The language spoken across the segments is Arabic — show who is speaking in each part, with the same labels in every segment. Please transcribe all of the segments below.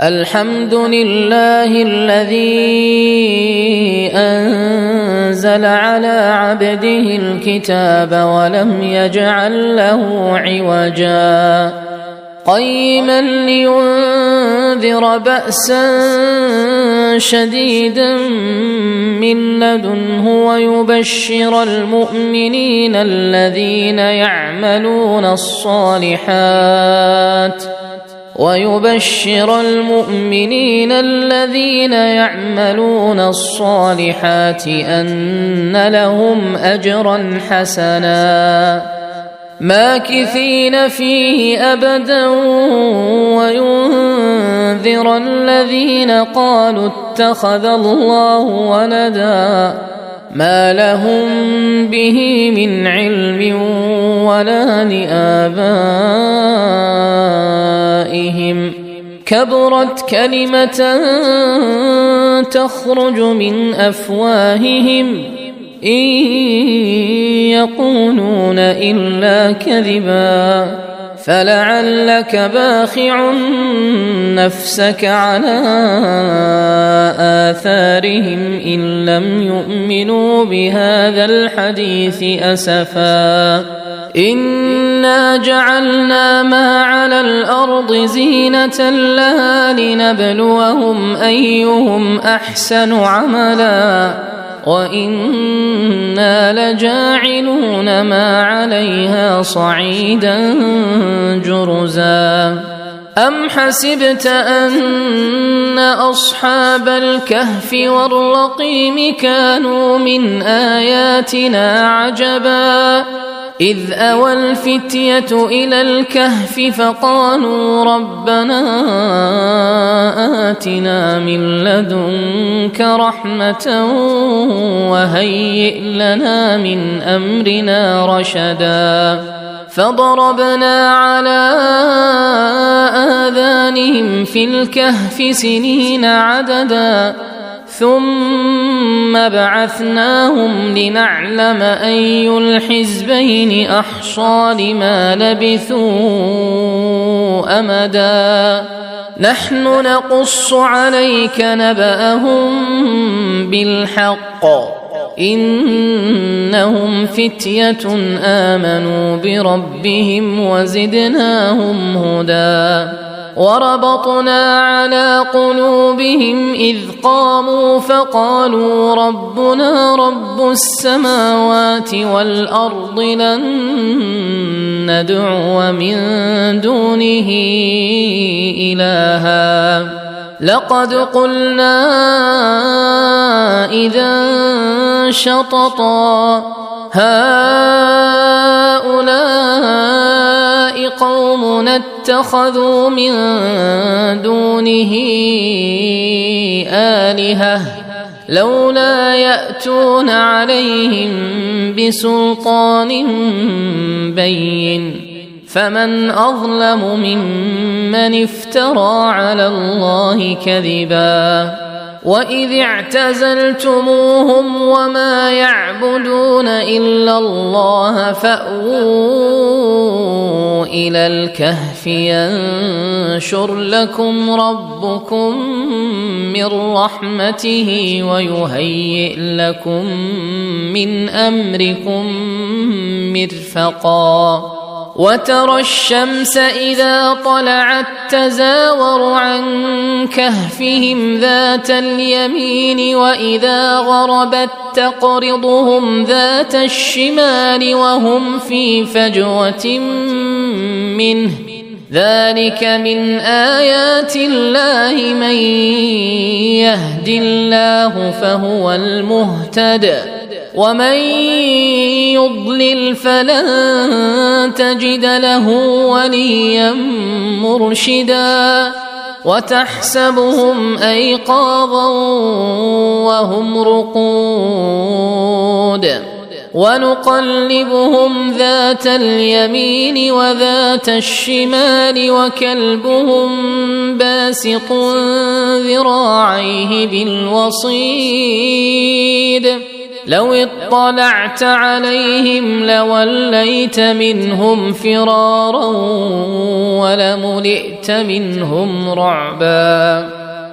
Speaker 1: الحمد لله الذي أنزل على عبده الكتاب ولم يجعل له عوجا قيما لينذر بأسا شديدا من لدنه ويبشر المؤمنين الذين يعملون الصالحات أن لهم أجرا حسنا ماكثين فيه أبدا وينذر الذين قالوا اتخذ الله ولدا ما لهم به من علم ولا لآبائهم كبرت كلمة تخرج من أفواههم إن يقولون إلا كذبا فلعلك باخع نفسك على آثارهم إن لم يؤمنوا بهذا الحديث أسفا إنا جعلنا ما على الأرض زينة لها لنبلوهم أيهم أحسن عملا وإنا لجاعلون ما عليها صعيدا جرزا أم حسبت أن أصحاب الكهف والرقيم كانوا من آياتنا عجبا إذ أوى الفتية إلى الكهف فقالوا ربنا آتنا من لدنك رحمة وهيئ لنا من أمرنا رشدا فضربنا على آذانهم في الكهف سنين عددا ثم بعثناهم لنعلم أي الحزبين أحصى لما لبثوا أمدا نحن نقص عليك نبأهم بالحق إنهم فتية آمنوا بربهم وزدناهم هدى وربطنا على قلوبهم إذ قاموا فقالوا ربنا رب السماوات والأرض لن ندعو من دونه إلها لقد قلنا إذا شططا هؤلاء قوم اتخذوا من دونه آلهة لولا يأتون عليهم بسلطان بين فمن أظلم ممن افترى على الله كذبا وإذ اعتزلتموهم وما يعبدون إلا الله فأووا إلى الكهف ينشر لكم ربكم من رحمته ويهيئ لكم من أمركم مرفقا وترى الشمس إذا طلعت تزاور عن كهفهم ذات اليمين وإذا غربت تقرضهم ذات الشمال وهم في فجوة منه ذلك من آيات الله من يهد الله فهو المهتد ومن يضلل فلن تجد له وليا مرشدا وتحسبهم أيقاظا وهم رقود ونقلبهم ذات اليمين وذات الشمال وكلبهم باسط ذراعيه بالوصيد لو اطلعت عليهم لوليت منهم فرارا ولملئت منهم رعبا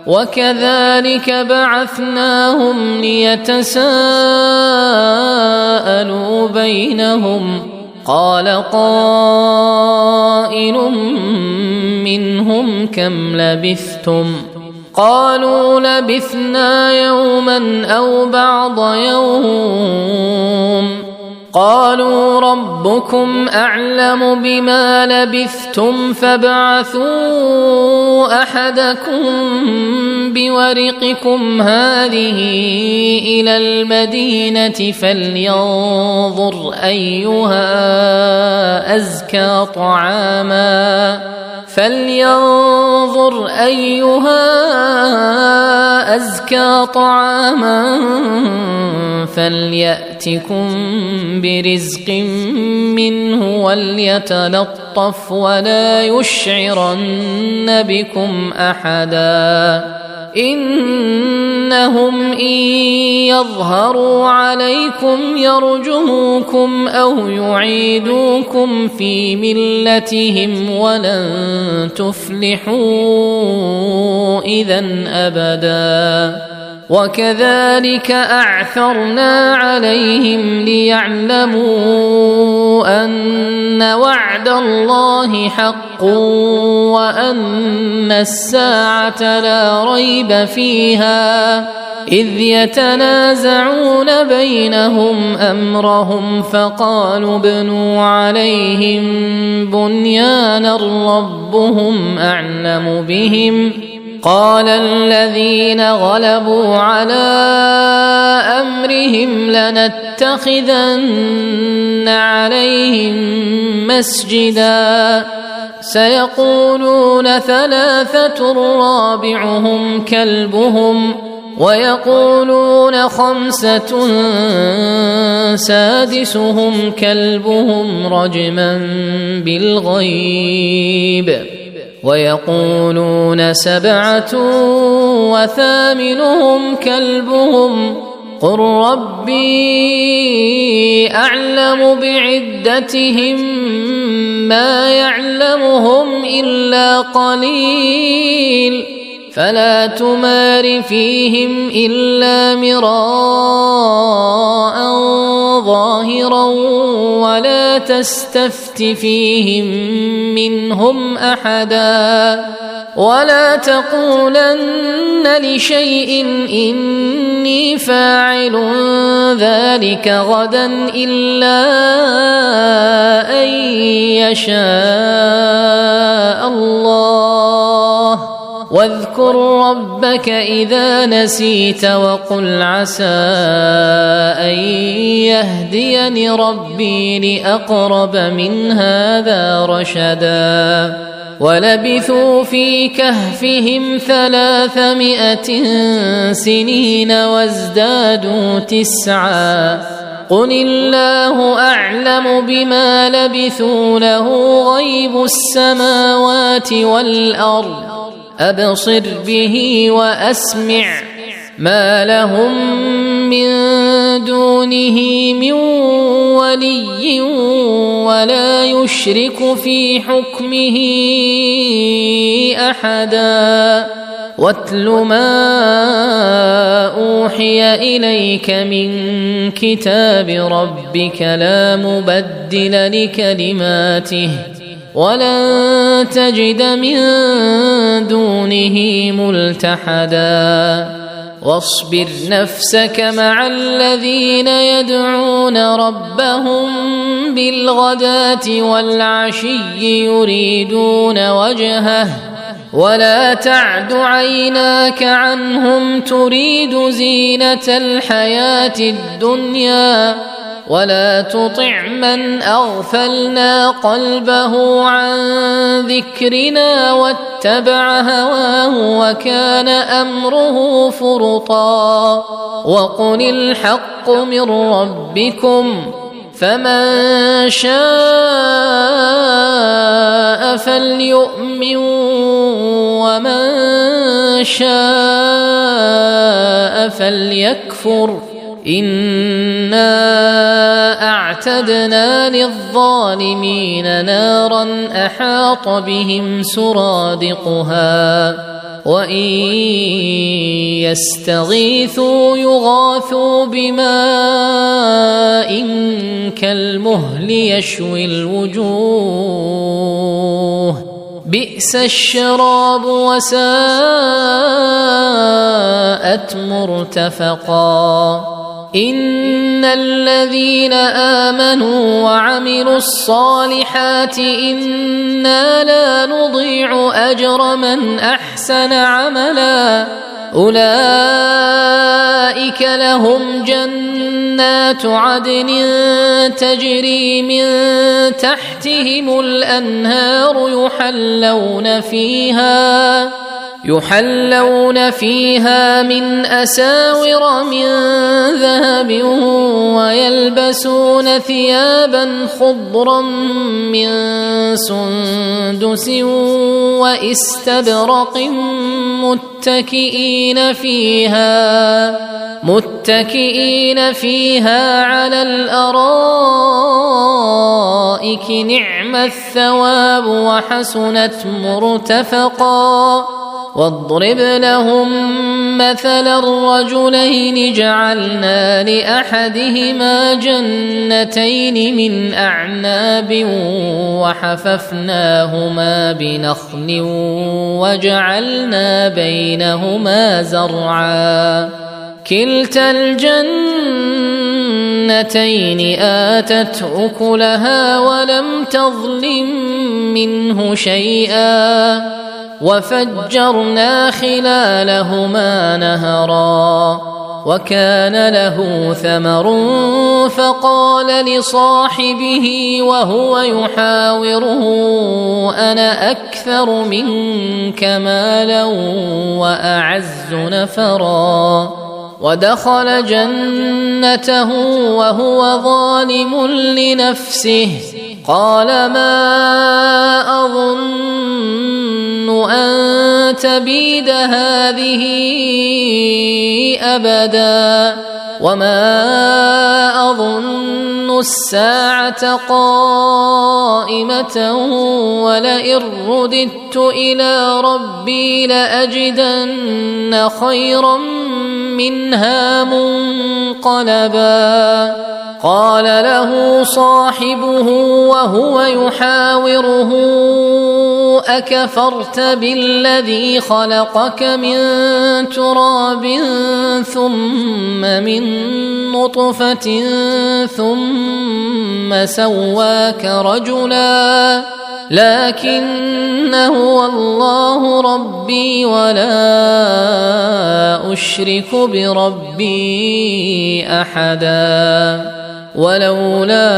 Speaker 1: وكذلك بعثناهم ليتساءلوا بينهم قال قائل منهم كم لبثتم قالوا لبثنا يوما أو بعض يوم قالوا ربكم أعلم بما لبثتم فابعثوا أحدكم بورقكم هذه إلى المدينة فلينظر أيها أزكى طعاما فليأتكم برزق منه وليتلطف ولا يشعرن بكم أحدا إنهم إن يظهروا عليكم يرجموكم أو يعيدوكم في ملتهم ولن تفلحوا إذن أبدا وكذلك أعثرنا عليهم ليعلموا أن وعد الله حق وأن الساعة لا ريب فيها إذ يتنازعون بينهم أمرهم فقالوا ابنوا عليهم بنيانا ربهم أعلم بهم قال الذين غلبوا على أمرهم لنتخذن عليهم مسجدا سيقولون ثلاثة رابعهم كلبهم ويقولون خمسة سادسهم كلبهم رجما بالغيب ويقولون سبعة وثامنهم كلبهم قل ربي أعلم بعدتهم ما يعلمهم إلا قليل فلا تمار فيهم إلا مراء ظاهرا ولا تستفت فيهم منهم أحدا ولا تقولن لشيء إني فاعل ذلك غدا إلا أن يشاء الله واذكر ربك إذا نسيت وقل عسى أن يهديني ربي لأقرب من هذا رشدا ولبثوا في كهفهم 300 سنين وازدادوا 9 قل الله أعلم بما لبثوا له غيب السماوات والأرض أبصر به وأسمع ما لهم من دونه من ولي ولا يشرك في حكمه أحدا واتل ما أوحي إليك من كتاب ربك لا مبدل لكلماته ولن تجد من دونه ملتحدا واصبر نفسك مع الذين يدعون ربهم بالغداة والعشي يريدون وجهه ولا تعد عيناك عنهم تريد زينة الحياة الدنيا ولا تطع من أغفلنا قلبه عن ذكرنا واتبع هواه وكان أمره فرطا وقل الحق من ربكم فمن شاء فليؤمن ومن شاء فليكفر إنا أعتدنا للظالمين نارا أحاط بهم سرادقها وإن يستغيثوا يغاثوا بماء كالمهل يشوي الوجوه بئس الشراب وساءت مرتفقا إن الذين آمنوا وعملوا الصالحات إنا لا نضيع أجر من أحسن عملا أولئك لهم جنات عدن تجري من تحتهم الأنهار يحلون فيها من أساور من ذهب ويلبسون ثيابا خضرا من سندس واستبرق متكئين فيها على الأرائك نعم الثواب وحسنت مرتفقا واضرب لهم مثلا الرجلين جعلنا لأحدهما جنتين من أعناب وحففناهما بنخل وجعلنا بينهما زرعا كلتا الجنتين آتت أكلها ولم تظلم منه شيئا وفجرنا خلالهما نهرا وكان له ثمر فقال لصاحبه وهو يحاوره أنا أكثر منك مالا وأعز نفرا ودخل جنته وهو ظالم لنفسه قال ما أظن أن تبيد هذه أبدا وما أظن الساعة قائمة ولئن رددت إلى ربي لأجدن خيرا منها منقلبا قال له صاحبه وهو يحاوره أكفرت بالذي خلقك من تراب ثم من نطفة ثم سواك رجلا لكن هو الله ربي ولا أشرك بربي أحدا ولولا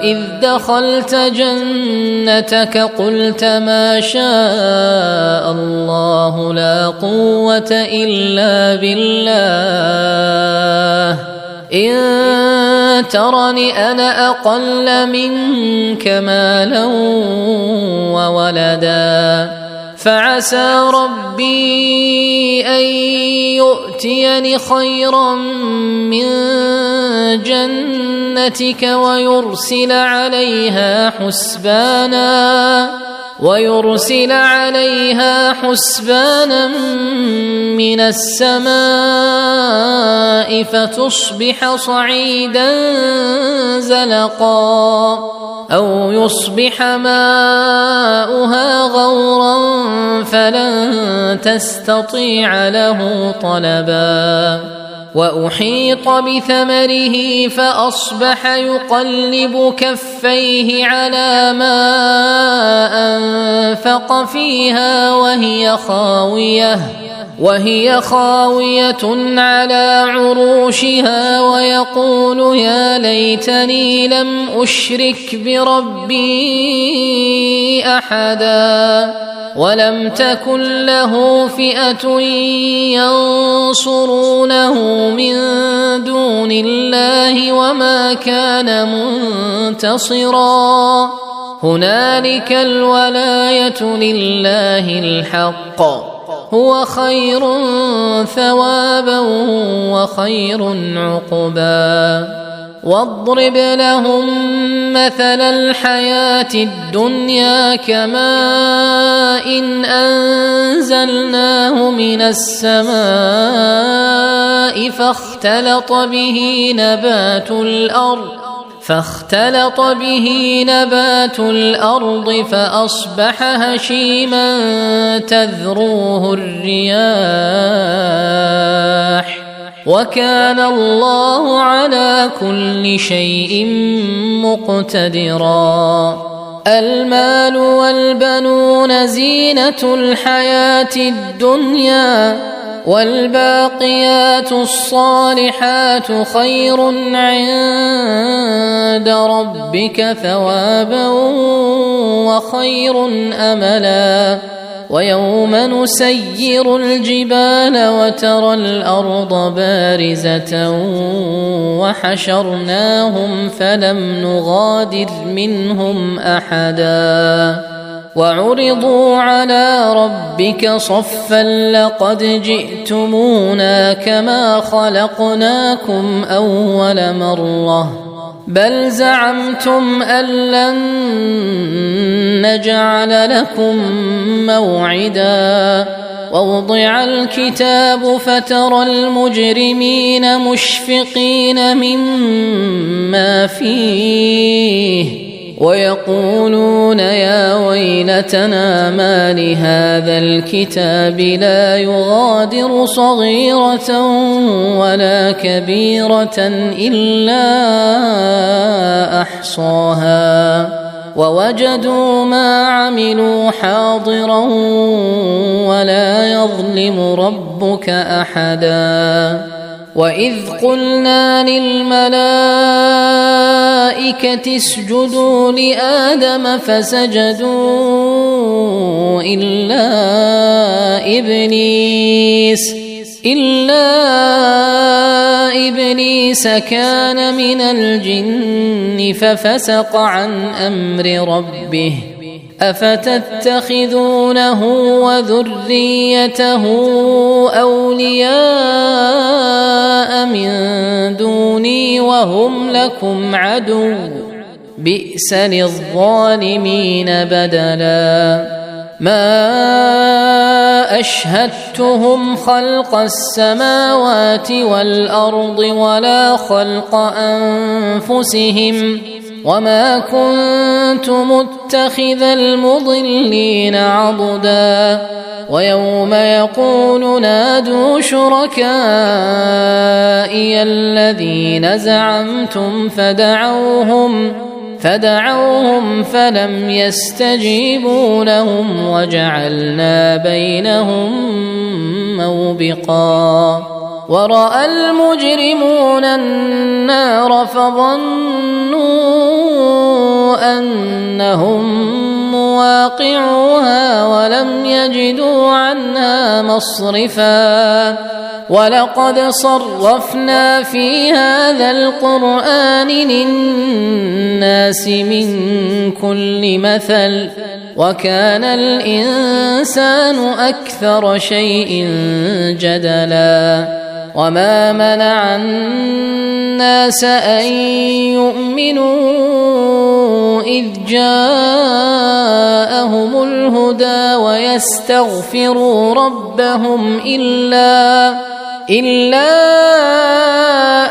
Speaker 1: إذ دخلت جنتك قلت ما شاء الله لا قوة إلا بالله إن ترني أنا أقل منك مالا وولدا فعسى ربي أن يؤتيني خيرا من جنتك ويرسل عليها حسبانا من السماء فتصبح صعيدا زلقا أو يصبح ماؤها غورا فلن تستطيع له طلبا وأحيط بثمره فأصبح يقلب كفيه على ما أنفق فيها وهي خاوية على عروشها ويقول يا ليتني لم أشرك بربي أحدا ولم تكن له فئة ينصرونه من دون الله وما كان منتصرا هنالك الولاية لله الحق هو خير ثوابا وخير عقبا واضرب لهم مثل الحياة الدنيا كماء إن أنزلناه من السماء فاختلط به نبات الأرض فأصبح هشيما تذروه الرياح وكان الله على كل شيء مقتدرا المال والبنون زينة الحياة الدنيا والباقيات الصالحات خير عند ربك ثوابا وخير أملا ويوم نسير الجبال وترى الأرض بارزة وحشرناهم فلم نغادر منهم أحدا وعرضوا على ربك صفا لقد جئتمونا كما خلقناكم أول مرة بل زعمتم أن لن نجعل لكم موعدا ووضع الكتاب فترى المجرمين مشفقين مما فيه ويقولون يا ويلتنا ما لهذا الكتاب لا يغادر صغيرة ولا كبيرة إلا أحصاها ووجدوا ما عملوا حاضرا ولا يظلم ربك أحدا وإذ قلنا للملائكة اسجدوا لآدم فسجدوا إلا إبليس كان من الجن ففسق عن أمر ربه أفتتخذونه وذريته أولياء من دوني وهم لكم عدو بئس للظالمين بدلا ما أشهدتهم خلق السماوات والأرض ولا خلق أنفسهم وما كنت متخذ المضلين عضدا ويوم يقول نادوا شركائي الذين زعمتم فدعوهم فلم يستجيبوا لهم وجعلنا بينهم موبقا ورأى المجرمون النار فظنوا أنهم مواقعوها ولم يجدوا عنها مصرفا ولقد صرفنا في هذا القرآن للناس من كل مثل وكان الإنسان أكثر شيء جدلا وما منع الناس أن يؤمنوا إذ جاءهم الهدى ويستغفروا ربهم إلا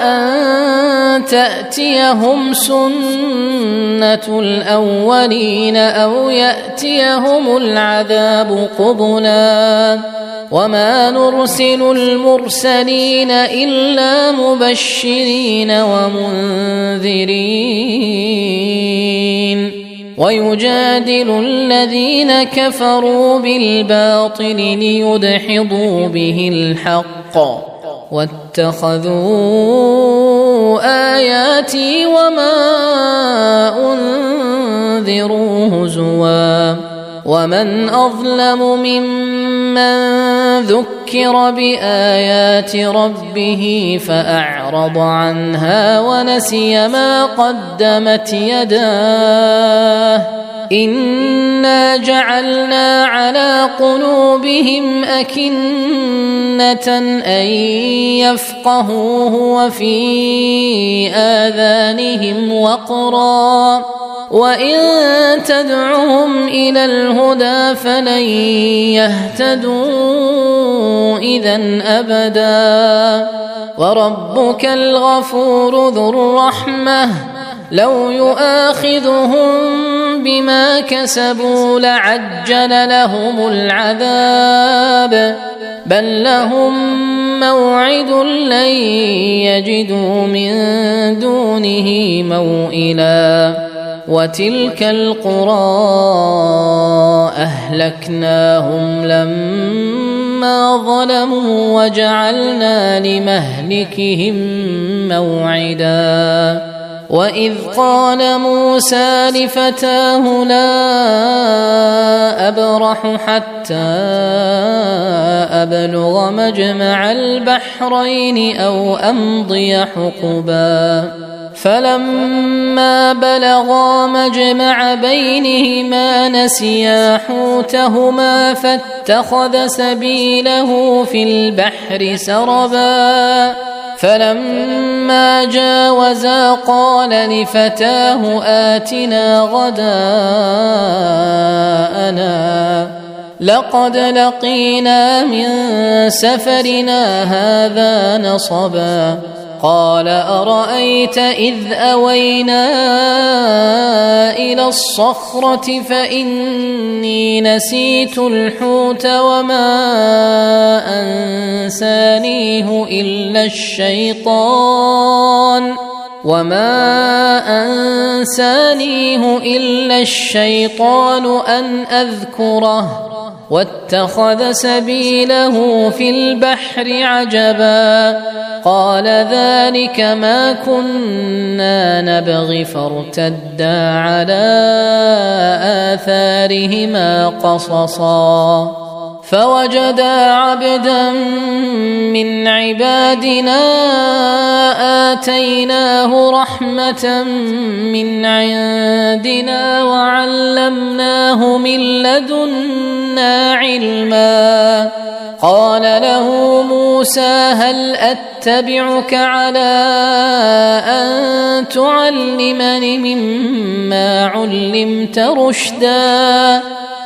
Speaker 1: أن تأتيهم سنة الأولين أو يأتيهم العذاب قبلا وما نرسل المرسلين إلا مبشرين ومنذرين ويجادل الذين كفروا بالباطل ليدحضوا به الحق واتخذوا آياتي وما أنذروا هزوا ومن أظلم ممن ذكر بآيات ربه فأعرض عنها ونسي ما قدمت يداه إنا جعلنا على قلوبهم أكنة أن يفقهوه وفي آذانهم وقرا وإن تدعهم إلى الهدى فلن يهتدوا إذن أبدا وربك الغفور ذو الرحمة لو يؤاخذهم بما كسبوا لعجل لهم العذاب بل لهم موعد لن يجدوا من دونه موئلا وتلك القرى أهلكناهم لما ظلموا وجعلنا لمهلكهم موعدا وإذ قال موسى لفتاه لا أبرح حتى أبلغ مجمع البحرين أو أمضي حقبا فلما بلغا مجمع بينهما نسيا حوتهما فاتخذ سبيله في البحر سربا فلما جاوزا قال لفتاه آتنا غداءنا لقد لقينا من سفرنا هذا نصبا قال أرأيت إذ أوينا إلى الصخرة فإني نسيت الحوت وما أنسانيه إلا الشيطان أن أذكره واتخذ سبيله في البحر عجبا قال ذلك ما كنا نبغي فارتدا على آثارهما قصصا فوجدا عبدا من عبادنا آتيناه رحمة من عندنا وعلمناه من لدنا علما قال له موسى هل أتبعك على أن تعلمني مما علمت رشدا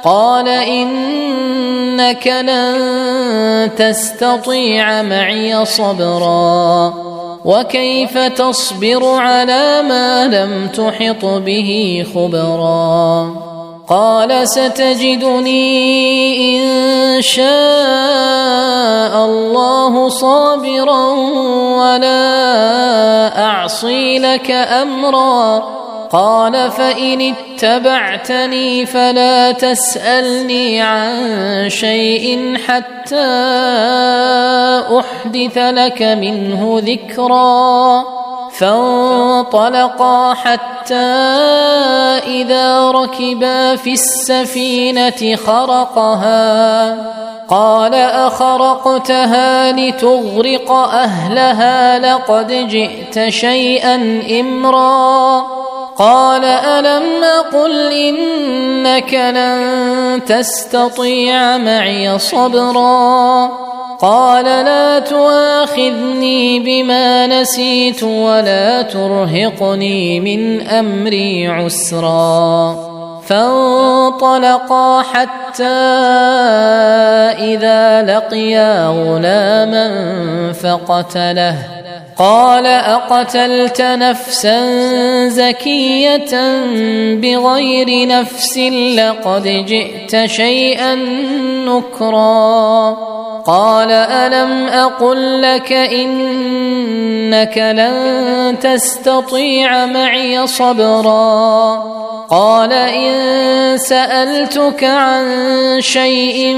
Speaker 1: قال إنك لن تستطيع معي صبرا وكيف تصبر على ما لم تحط به خبرا قال ستجدني إن شاء الله صابرا ولا أعصي لك أمرا قال فإن اتبعتني فلا تسألني عن شيء حتى أحدث لك منه ذكرا فانطلقا حتى إذا ركبا في السفينة خرقها قال أخرقتها لتغرق أهلها لقد جئت شيئا إمرا قال ألم أقل إنك لن تستطيع معي صبرا قال لا تؤاخذني بما نسيت ولا ترهقني من أمري عسرا فانطلقا حتى إذا لقيا غلاما فقتله قال أقتلت نفسا زكية بغير نفس لقد جئت شيئا نكرا قال ألم أقل لك إنك لن تستطيع معي صبرا قال إن سألتك عن شيء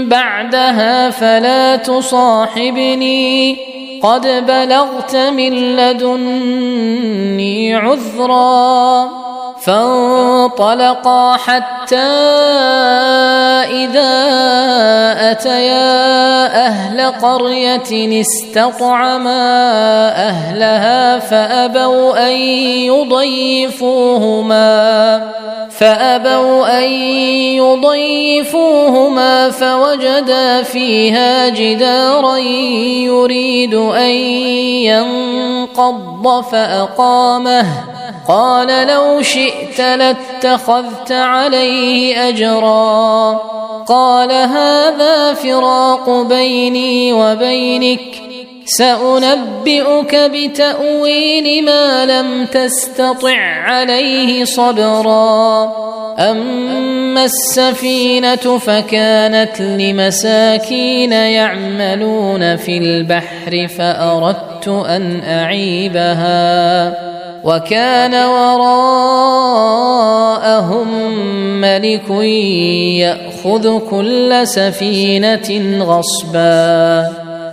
Speaker 1: بعدها فلا تصاحبني قد بلغت من لدني عذرا فانطلقا حتى إذا أتيا أهل قرية استطعما أهلها فأبوا أن يضيفوهما فوجدا فيها جدارا يريد أن ينقض فأقامه قال لو شئت لاتخذت عليه أجرا قال هذا فراق بيني وبينك سأنبئك بتأويل ما لم تستطع عليه صبرا أما السفينة فكانت لمساكين يعملون في البحر فأردت أن أعيبها وكان وراءهم ملك يأخذ كل سفينة غصبا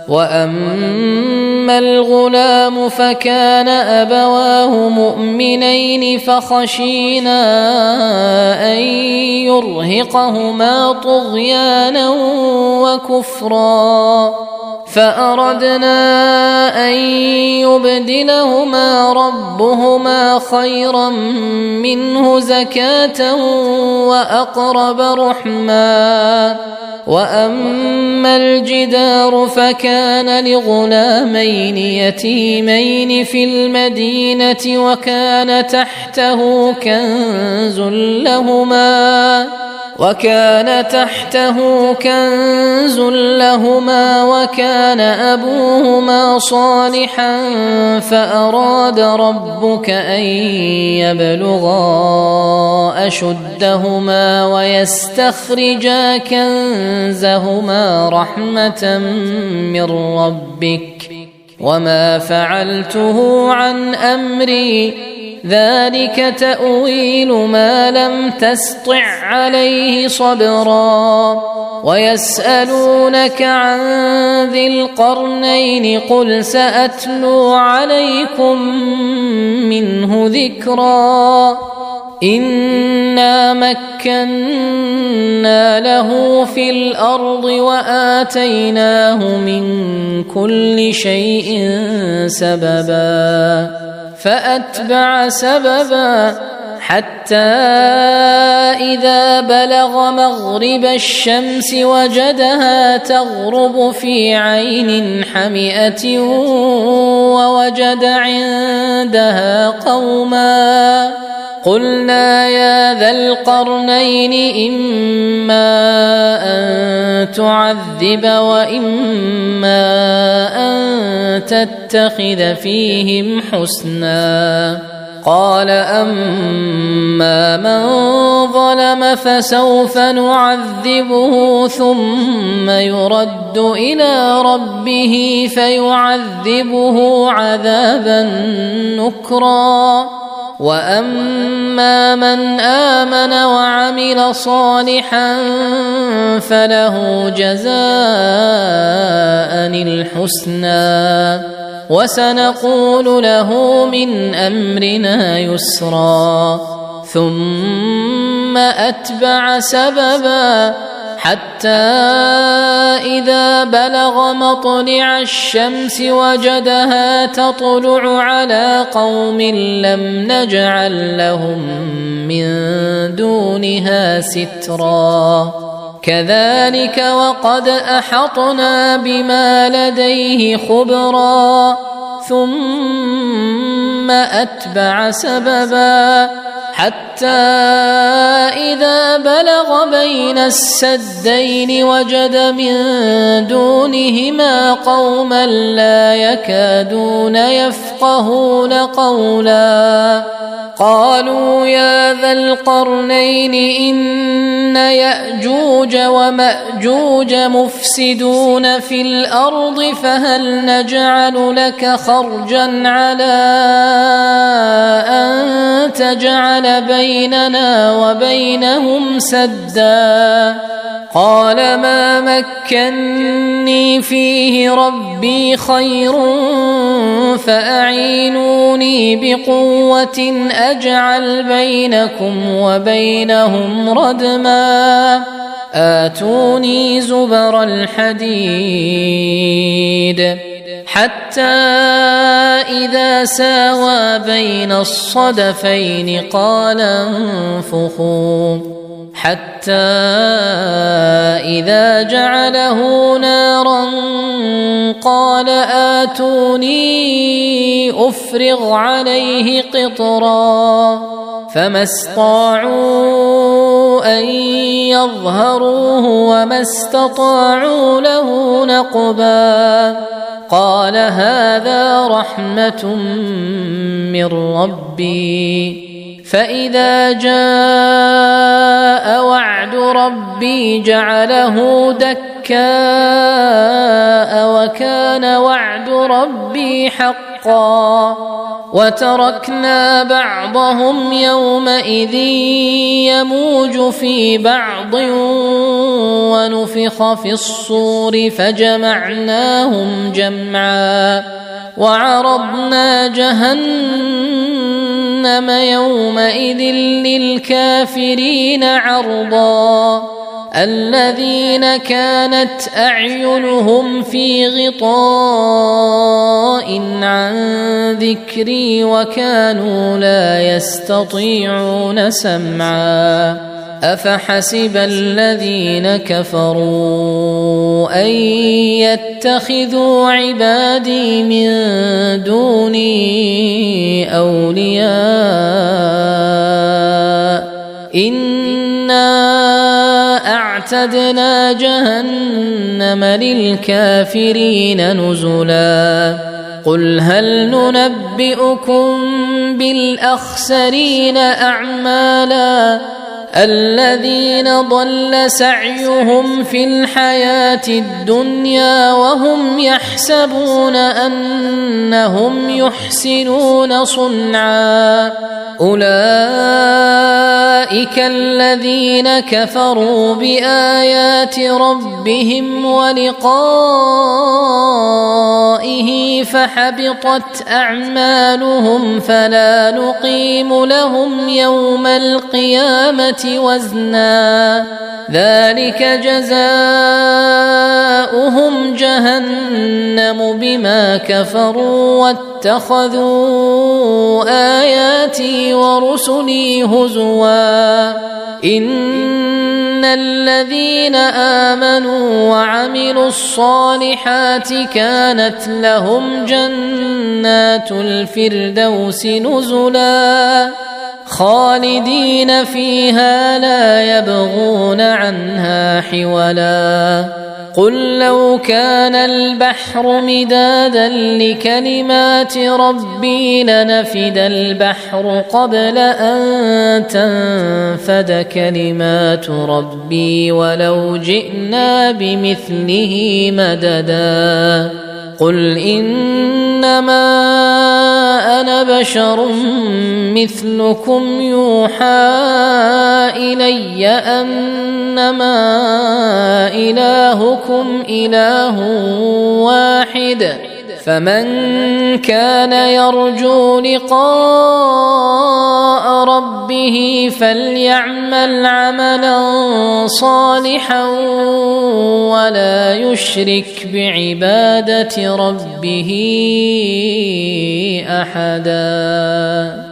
Speaker 1: وأما الغلام فكان أبواه مؤمنين فخشينا أن يرهقهما طغيانا وكفرا فأردنا أن يبدلهما ربهما خيرا منه زكاة وأقرب رحما وأما الجدار فكان لغلامين يتيمين في المدينة وكان تحته كنز لهما وكان أبوهما صالحا فأراد ربك أن يبلغا أشدهما ويستخرجا كنزهما رحمة من ربك وما فعلته عن أمري ذلك تأويل ما لم تسطع عليه صبرا ويسألونك عن ذي القرنين قل سأتلو عليكم منه ذكرا إنا مكنا له في الأرض وآتيناه من كل شيء سببا فأتبع سببا حتى إذا بلغ مغرب الشمس وجدها تغرب في عين حمئة ووجد عندها قوما قلنا يا ذا القرنين إما أن تعذب وإما أن تتخذ فيهم حسنا قال أما من ظلم فسوف نعذبه ثم يرد إلى ربه فيعذبه عذابا نكرا وأما من آمن وعمل صالحا فله جزاء الحسنى وسنقول له من أمرنا يسرا ثم أتبع سببا حتى إذا بلغ مطلع الشمس وجدها تطلع على قوم لم نجعل لهم من دونها سترا كذلك وقد أحطنا بما لديه خبرا ثم أتبع سببا حتى إذا بلغ بين السدين وجد من دونهما قوما لا يكادون يفقهون قولا قالوا يا ذا القرنين إن يأجوج ومأجوج مفسدون في الأرض فهل نجعل لك خرجا على أن تجعل بيننا وبينهم سدا قال ما مكني فيه ربي خير فأعينوني بقوة أجعل بينكم وبينهم ردما آتوني زبر الحديد حتى إذا ساوى بين الصدفين قال انفخوا حتى إذا جعله نارا قال آتوني أفرغ عليه قطرا فما استطاعوا أن يظهروه وما استطاعوا له نقبا قال هذا رحمة من ربي فإذا جاء وعد ربي جعله دكاء وكان وعد ربي حقا وتركنا بعضهم يومئذ يموج في بعض ونفخ في الصور فجمعناهم جمعا وعرضنا جهنم يومئذ للكافرين عرضا الذين كانت أعينهم في غطاء عن ذكري وكانوا لا يستطيعون سمعا أفحسب الذين كفروا أن يتخذوا عبادي من دوني أولياء إنا أعتدنا جهنم للكافرين نزلا قل هل ننبئكم بالأخسرين أعمالا الذين ضل سعيهم في الحياة الدنيا وهم يحسبون أنهم يحسنون صنعا أولئك الذين كفروا بآيات ربهم ولقائه فحبطت أعمالهم فلا نقيم لهم يوم القيامة وزنا ذلك جزاؤهم جهنم بما كفروا واتخذوا آياتي ورسلي هزوا إن الذين آمنوا وعملوا الصالحات كانت لهم جنات الفردوس نزلا خالدين فيها لا يبغون عنها حولا قل لو كان البحر مدادا لكلمات ربي لنفد البحر قبل أن تنفد كلمات ربي ولو جئنا بمثله مددا قل إنما أنا بشر مثلكم يوحى إلي أنما إلهكم إله واحد فمن كان يرجو لقاء ربه فليعمل عملا صالحا ولا يشرك بعبادة ربه أحدا.